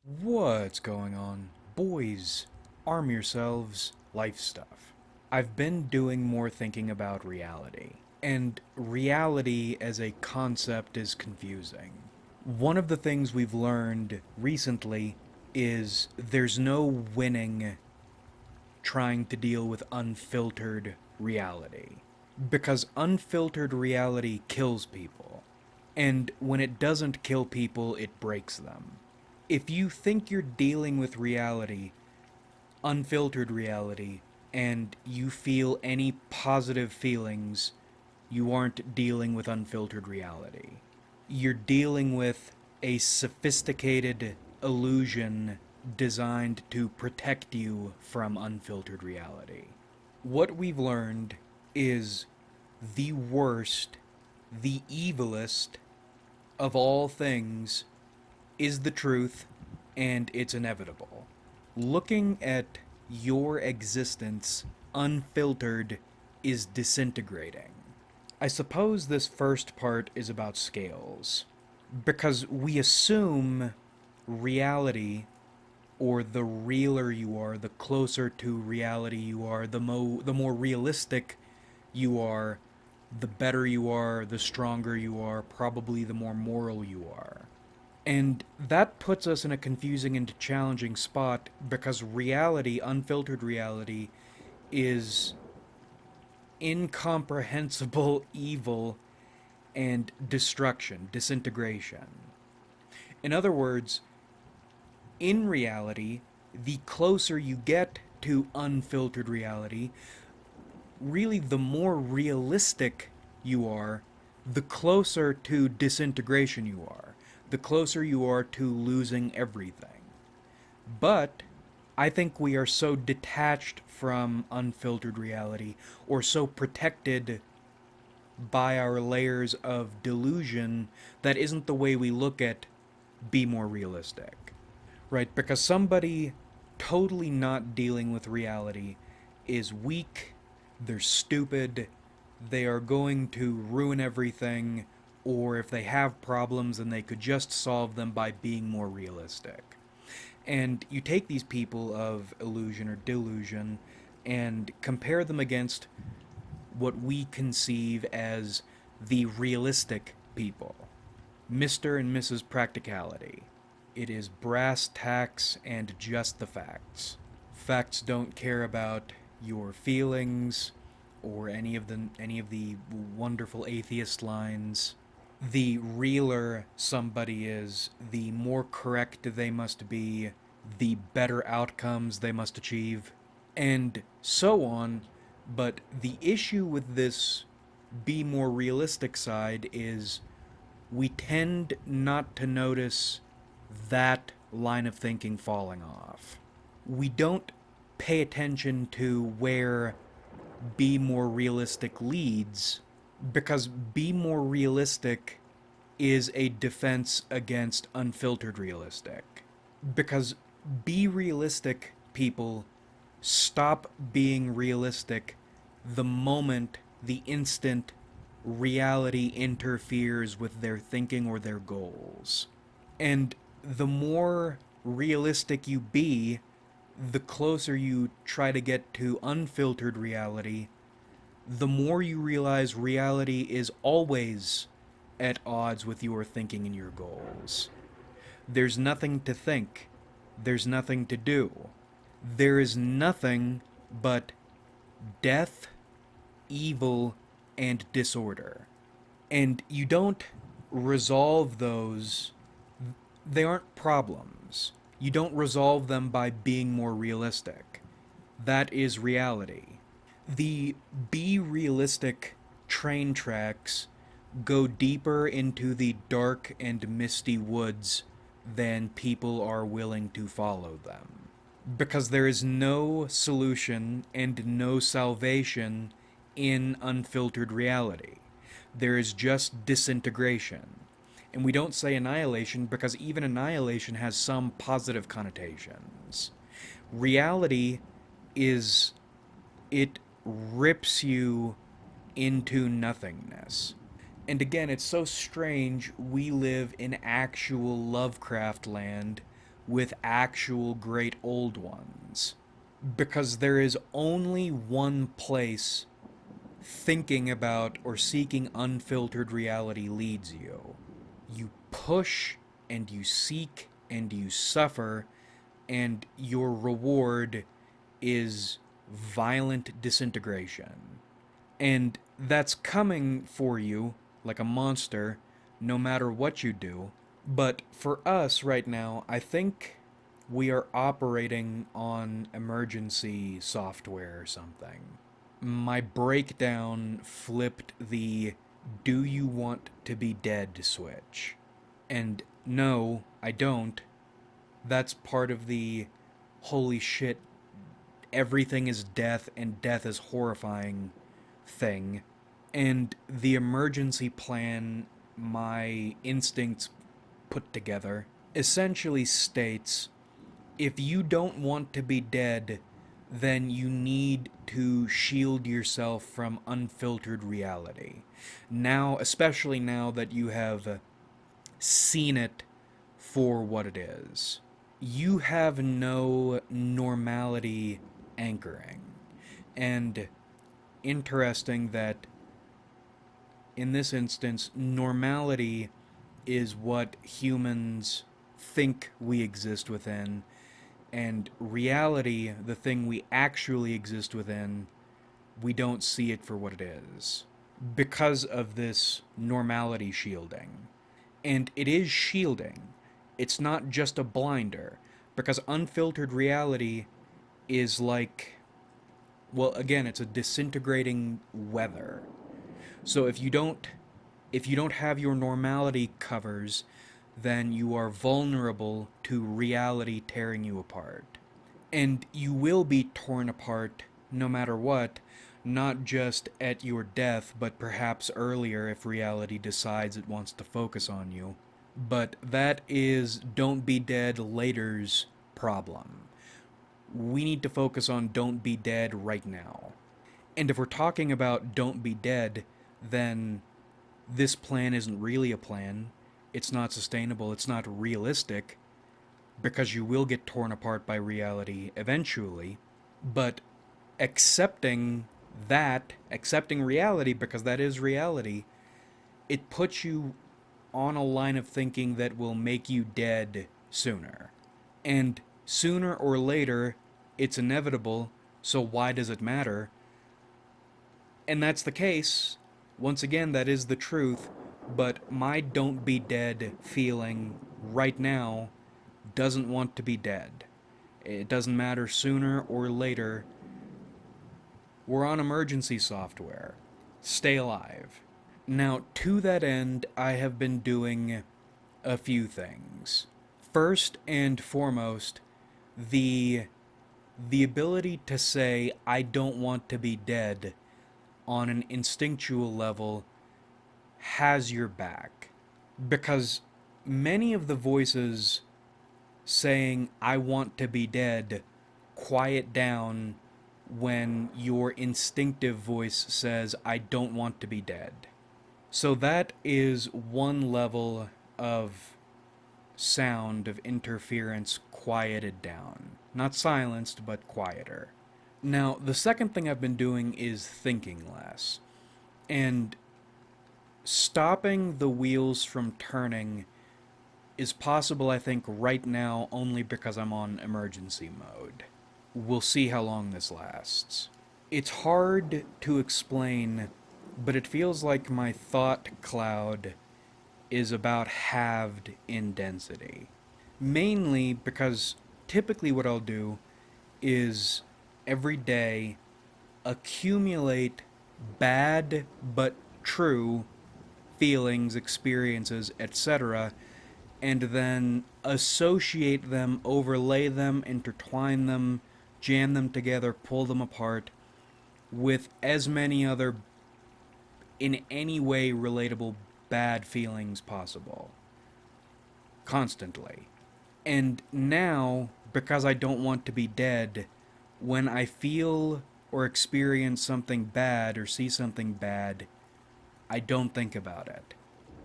What's going on? Boys, arm yourselves, life stuff. I've been doing more thinking about reality, and reality as a concept is confusing. One of the things we've learned recently is there's no winning trying to deal with unfiltered reality. Because unfiltered reality kills people. And when it doesn't kill people, it breaks them. If you think you're dealing with reality, unfiltered reality, and you feel any positive feelings, you aren't dealing with unfiltered reality. You're dealing with a sophisticated illusion designed to protect you from unfiltered reality. What we've learned is the worst, the evilest of all things is the truth, and it's inevitable. Looking at your existence unfiltered is disintegrating. I suppose this first part is about scales, because we assume reality, or the realer you are, the closer to reality you are, the more realistic you are, the better you are, the stronger you are, probably the more moral you are. And that puts us in a confusing and challenging spot because reality, unfiltered reality, is incomprehensible evil and destruction, disintegration. In other words, in reality, the closer you get to unfiltered reality, really the more realistic you are, the closer to disintegration you are, the closer you are to losing everything. But I think we are so detached from unfiltered reality, or so protected by our layers of delusion, that isn't the way we look at be more realistic. Right? Because somebody totally not dealing with reality is weak, they're stupid, they are going to ruin everything, or if they have problems, then they could just solve them by being more realistic. And you take these people of illusion or delusion and compare them against what we conceive as the realistic people, Mr. and Mrs. Practicality. It is brass tacks and just the facts. Facts don't care about your feelings or any of the wonderful atheist lines. The realer somebody is, the more correct they must be, the better outcomes they must achieve, and so on. But the issue with this be more realistic side is we tend not to notice that line of thinking falling off. We don't pay attention to where be more realistic leads, because be more realistic is a defense against unfiltered realistic. Because be realistic people stop being realistic the moment, the instant reality interferes with their thinking or their goals. And the more realistic you be, the closer you try to get to unfiltered reality, the more you realize reality is always at odds with your thinking and your goals. There's nothing to think. There's nothing to do. There is nothing but death, evil, and disorder. And you don't resolve those, they aren't problems. You don't resolve them by being more realistic. That is reality. The be realistic train tracks go deeper into the dark and misty woods than people are willing to follow them. Because there is no solution and no salvation in unfiltered reality. There is just disintegration. And we don't say annihilation because even annihilation has some positive connotations. Reality is, it rips you into nothingness. And again, it's so strange we live in actual Lovecraft land with actual great old ones. Because there is only one place thinking about or seeking unfiltered reality leads you. You push and you seek and you suffer, and your reward is violent disintegration. And that's coming for you like a monster no matter what you do. But for us right now, I think we are operating on emergency software or something. My breakdown flipped the "do you want to be dead" switch. And no, I don't. That's part of the holy shit, everything is death and death is horrifying thing. And the emergency plan my instincts put together essentially states, if you don't want to be dead, then you need to shield yourself from unfiltered reality. Now, especially now that you have seen it for what it is, you have no normality anchoring. And interesting that in this instance, normality is what humans think we exist within, and reality, the thing we actually exist within, we don't see it for what it is. Because of this normality shielding. And it is shielding. It's not just a blinder. Because unfiltered reality is like, well, again, it's a disintegrating weather. So if you don't have your normality covers, then you are vulnerable to reality tearing you apart. And you will be torn apart no matter what, not just at your death, but perhaps earlier if reality decides it wants to focus on you. But that is Don't Be Dead Later's problem. We need to focus on Don't Be Dead right now. And if we're talking about Don't Be Dead, then this plan isn't really a plan. It's not sustainable. It's not realistic, because you will get torn apart by reality eventually. But accepting accepting reality, because that is reality, it puts you on a line of thinking that will make you dead sooner. And sooner or later, it's inevitable, so why does it matter? And that's the case. Once again, that is the truth. But my don't be dead feeling right now doesn't want to be dead. It doesn't matter sooner or later. We're on emergency software. Stay alive. Now, to that end, I have been doing a few things. First and foremost, the the ability to say I don't want to be dead on an instinctual level has your back. Because many of the voices saying I want to be dead quiet down when your instinctive voice says I don't want to be dead. So that is one level of sound of interference quieted down. Not silenced, but quieter. Now, the second thing I've been doing is thinking less. And stopping the wheels from turning is possible, I think, right now only because I'm on emergency mode. We'll see how long this lasts. It's hard to explain, but it feels like my thought cloud is about halved in density. Mainly because typically what I'll do is every day accumulate bad but true feelings, experiences, etc., and then associate them, overlay them, intertwine them, jam them together, pull them apart with as many other, in any way relatable, bad feelings possible. Constantly. And now, because I don't want to be dead, when I feel or experience something bad or see something bad, I don't think about it.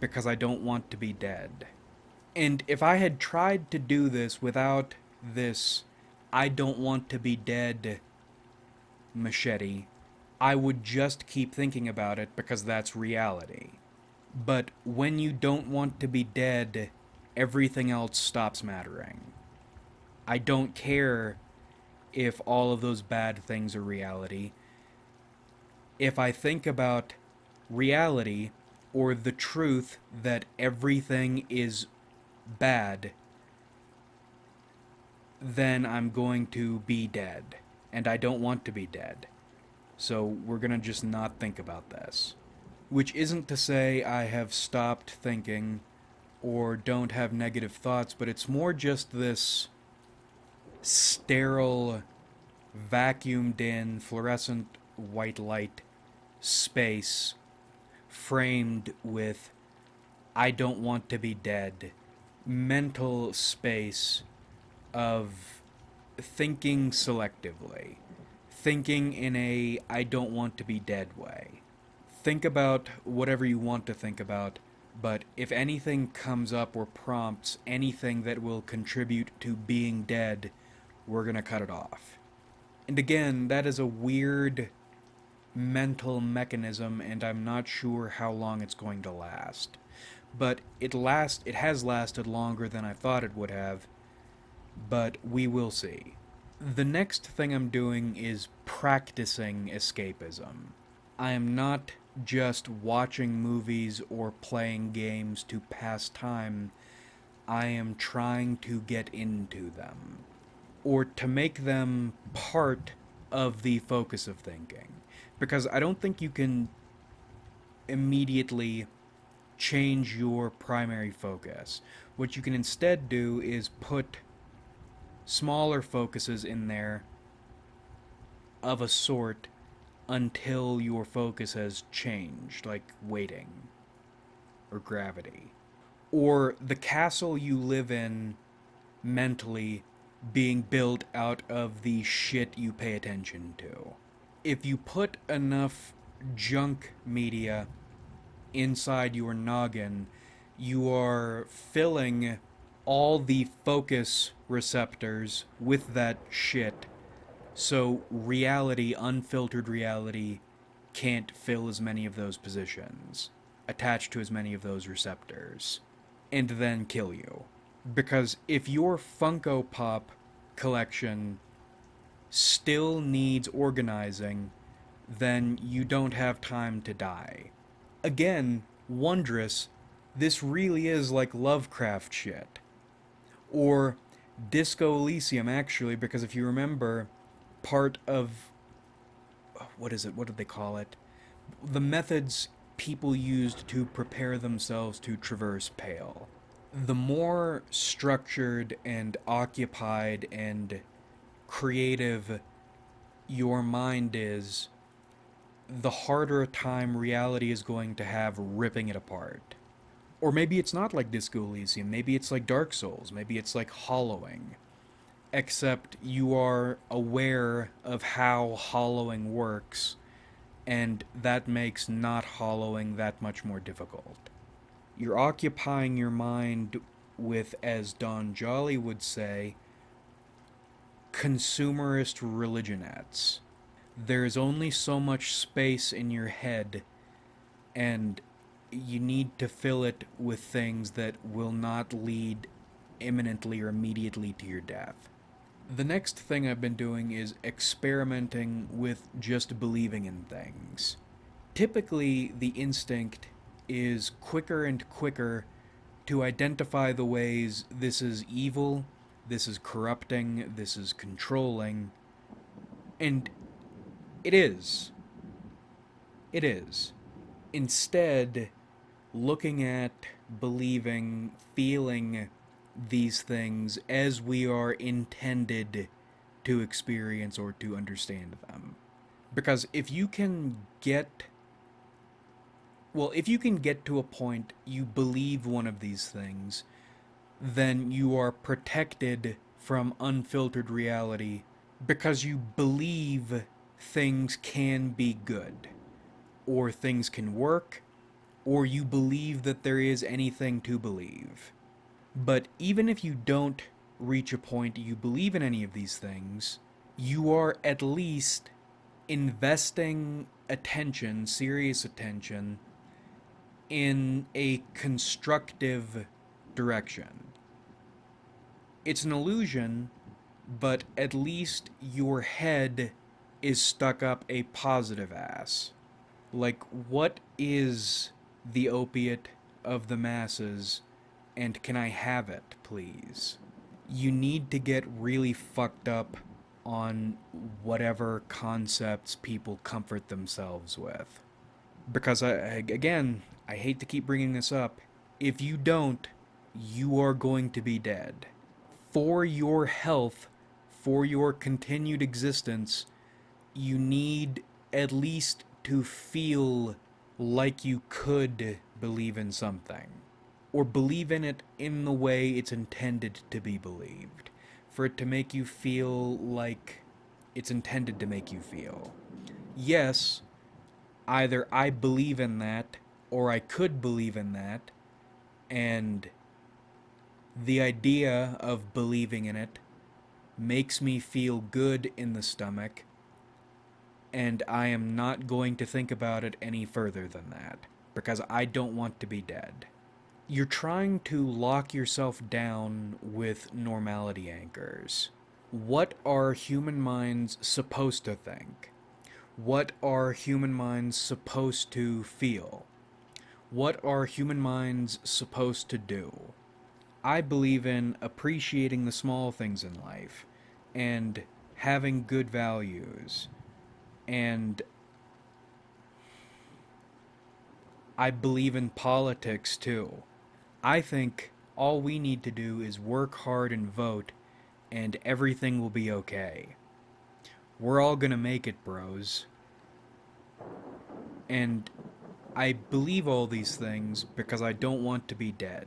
Because I don't want to be dead. And if I had tried to do this without this I don't want to be dead machete, I would just keep thinking about it because that's reality. But when you don't want to be dead, everything else stops mattering. I don't care if all of those bad things are reality. If I think about reality or the truth that everything is bad, then I'm going to be dead. And I don't want to be dead. So we're gonna just not think about this. Which isn't to say I have stopped thinking or don't have negative thoughts, but it's more just this sterile, vacuumed in, fluorescent white light space framed with I don't want to be dead, mental space of thinking selectively, thinking in a I don't want to be dead way. Think about whatever you want to think about, but if anything comes up or prompts anything that will contribute to being dead, we're going to cut it off. And again, that is a weird mental mechanism, and I'm not sure how long it's going to last. But it has lasted longer than I thought it would have, but we will see. The next thing I'm doing is practicing escapism. I am not just watching movies or playing games to pass time. I am trying to get into them, or to make them part of the focus of thinking. Because I don't think you can immediately change your primary focus. What you can instead do is put smaller focuses in there of a sort until your focus has changed, like waiting or gravity. Or the castle you live in mentally being built out of the shit you pay attention to. If you put enough junk media inside your noggin, you are filling all the focus receptors with that shit. So reality, unfiltered reality, can't fill as many of those positions, attach to as many of those receptors, and then kill you. Because if your Funko Pop collection still needs organizing, then you don't have time to die. Again, wondrous, this really is like Lovecraft shit. Or Disco Elysium, actually, because if you remember, part of. What is it? What did they call it? The methods people used to prepare themselves to traverse Pale. The more structured and occupied and creative your mind is, the harder a time reality is going to have ripping it apart. Or maybe it's not like Disco Elysium, maybe it's like Dark Souls, maybe it's like Hollowing. Except you are aware of how hollowing works, and that makes not hollowing that much more difficult. You're occupying your mind with, as Don Jolly would say, consumerist religionettes. There's only so much space in your head, and you need to fill it with things that will not lead imminently or immediately to your death. The next thing I've been doing is experimenting with just believing in things. Typically, the instinct is quicker and quicker to identify the ways this is evil, this is corrupting, this is controlling. And it is. It is. Instead, looking at, believing, feeling these things as we are intended to experience or to understand them. Because if you can get to a point you believe one of these things, then you are protected from unfiltered reality because you believe things can be good, or things can work, or you believe that there is anything to believe. But even if you don't reach a point you believe in any of these things, you are at least investing attention, serious attention, in a constructive direction. It's an illusion, but at least your head is stuck up a positive ass. Like, what is the opiate of the masses, and can I have it, please? You need to get really fucked up on whatever concepts people comfort themselves with. Because, again, I hate to keep bringing this up. If you don't, you are going to be dead. For your health, for your continued existence, you need at least to feel like you could believe in something. Or believe in it in the way it's intended to be believed. For it to make you feel like it's intended to make you feel. Yes, either I believe in that, or I could believe in that, and the idea of believing in it makes me feel good in the stomach, and I am not going to think about it any further than that, because I don't want to be dead. You're trying to lock yourself down with normality anchors. What are human minds supposed to think? What are human minds supposed to feel? What are human minds supposed to do? I believe in appreciating the small things in life and having good values. And I believe in politics too. I think all we need to do is work hard and vote, and everything will be okay. We're all gonna make it, bros. And I believe all these things because I don't want to be dead.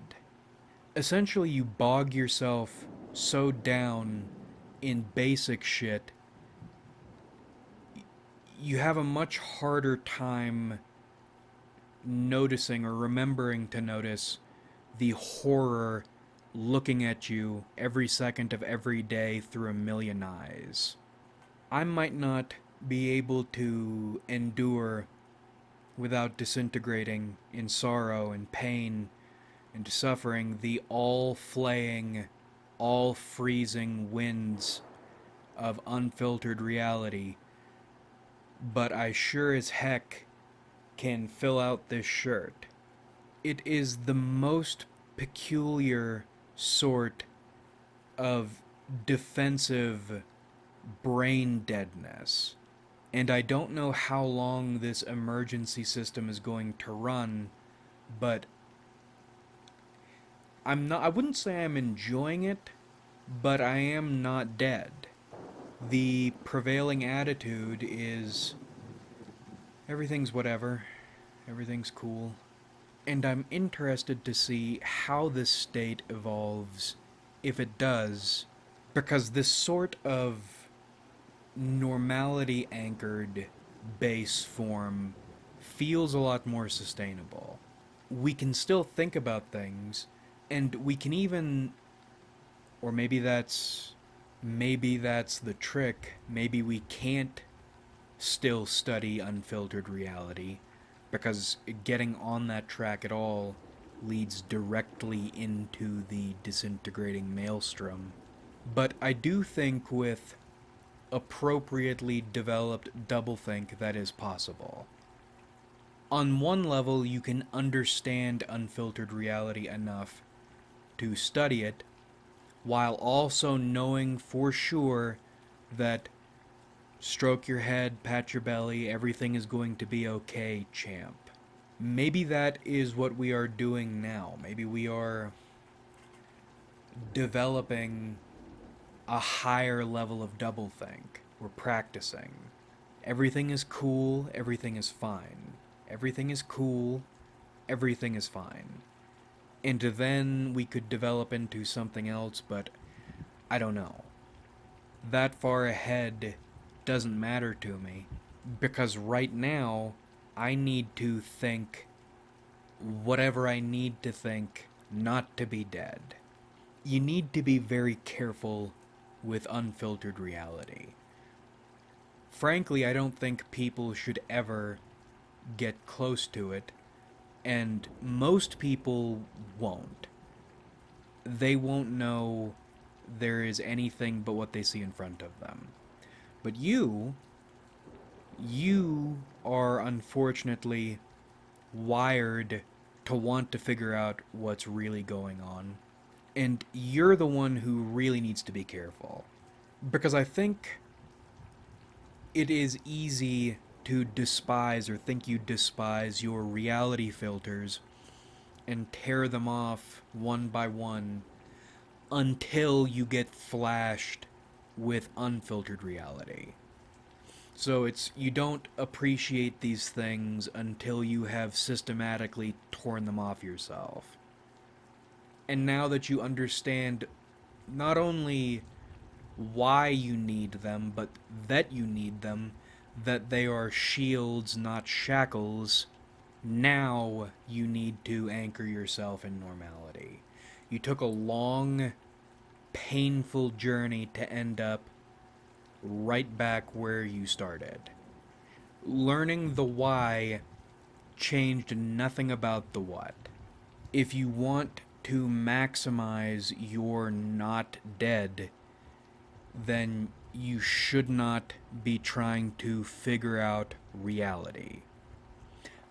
Essentially, you bog yourself so down in basic shit, you have a much harder time noticing or remembering to notice the horror looking at you every second of every day through a million eyes. I might not be able to endure without disintegrating in sorrow and pain and suffering the all flaying, all freezing winds of unfiltered reality, but I sure as heck can fill out this shirt. It is the most peculiar sort of defensive brain deadness. And I don't know how long this emergency system is going to run, but I wouldn't say I'm enjoying it, but I am not dead. The prevailing attitude is everything's whatever, everything's cool. And I'm interested to see how this state evolves, if it does, because this sort of normality anchored base form feels a lot more sustainable. We can still think about things, and we can even, or maybe that's the trick. Maybe we can't still study unfiltered reality, because getting on that track at all leads directly into the disintegrating maelstrom. But I do think with appropriately developed doublethink that is possible. On one level, you can understand unfiltered reality enough to study it, while also knowing for sure that stroke your head, pat your belly, everything is going to be okay, champ. Maybe that is what we are doing now. Maybe we are developing a higher level of doublethink. We're practicing. Everything is cool, everything is fine. Everything is cool, everything is fine. And then we could develop into something else, but I don't know. That far ahead doesn't matter to me, because right now I need to think whatever I need to think not to be dead. you need to be very careful with unfiltered reality. Frankly, I don't think people should ever get close to it, and most people won't. They won't know there is anything but what they see in front of them. But you are unfortunately wired to want to figure out what's really going on. And you're the one who really needs to be careful. Because I think it is easy to despise or think you despise your reality filters and tear them off one by one until you get flashed with unfiltered reality. So it's you don't appreciate these things until you have systematically torn them off yourself. And now that you understand not only why you need them, but that you need them, that they are shields, not shackles, now you need to anchor yourself in normality. You took a long, painful journey to end up right back where you started. Learning the why changed nothing about the what. If you want to maximize your not dead, then you should not be trying to figure out reality.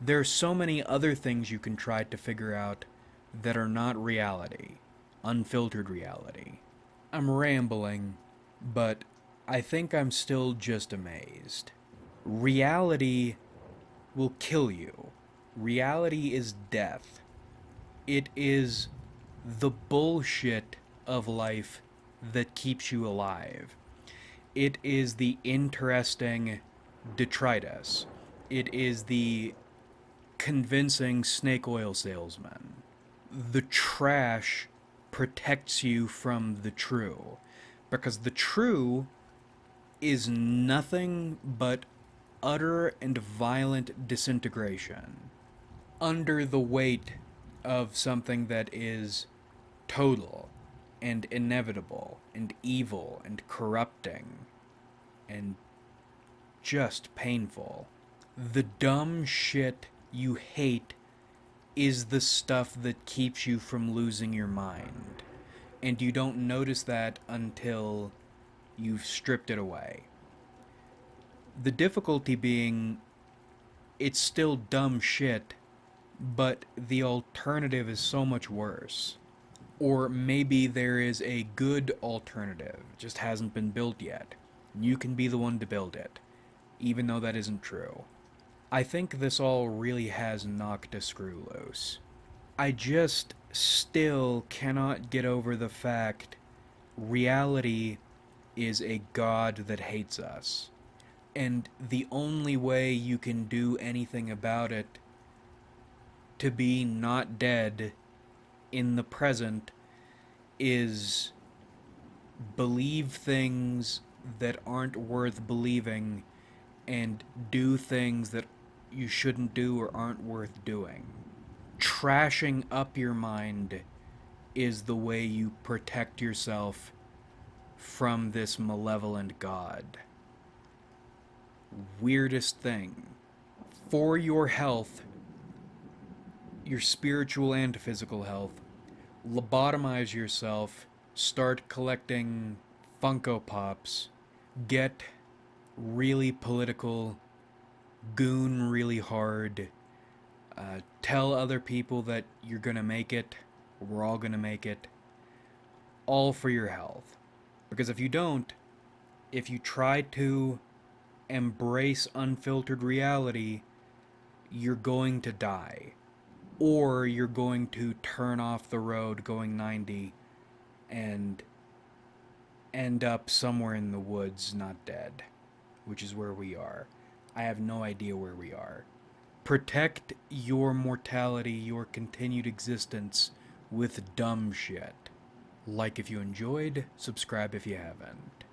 There's so many other things you can try to figure out that are not reality, unfiltered reality. I'm rambling, but I think I'm still just amazed. Reality will kill you. Reality is death. It is the bullshit of life that keeps you alive. It is the interesting detritus. It is the convincing snake oil salesman. The trash protects you from the true, because the true is nothing but utter and violent disintegration under the weight of something that is total and inevitable and evil and corrupting and just painful. The dumb shit you hate is the stuff that keeps you from losing your mind. And you don't notice that until you've stripped it away. The difficulty being, it's still dumb shit, but the alternative is so much worse. Or maybe there is a good alternative, it just hasn't been built yet. You can be the one to build it, even though that isn't true. I think this all really has knocked a screw loose. I just still cannot get over the fact reality is a god that hates us. And the only way you can do anything about it to be not dead in the present is believe things that aren't worth believing and do things that you shouldn't do or aren't worth doing. Trashing up your mind is the way you protect yourself from this malevolent god. Weirdest thing. For your health, your spiritual and physical health, lobotomize yourself, start collecting Funko Pops, get really political, goon really hard, tell other people that you're gonna make it, we're all gonna make it, all for your health. Because if you don't, if you try to embrace unfiltered reality, you're going to die. Or you're going to turn off the road going 90 and end up somewhere in the woods not dead, which is where we are. I have no idea where we are. Protect your mortality, your continued existence with dumb shit. Like if you enjoyed, subscribe if you haven't.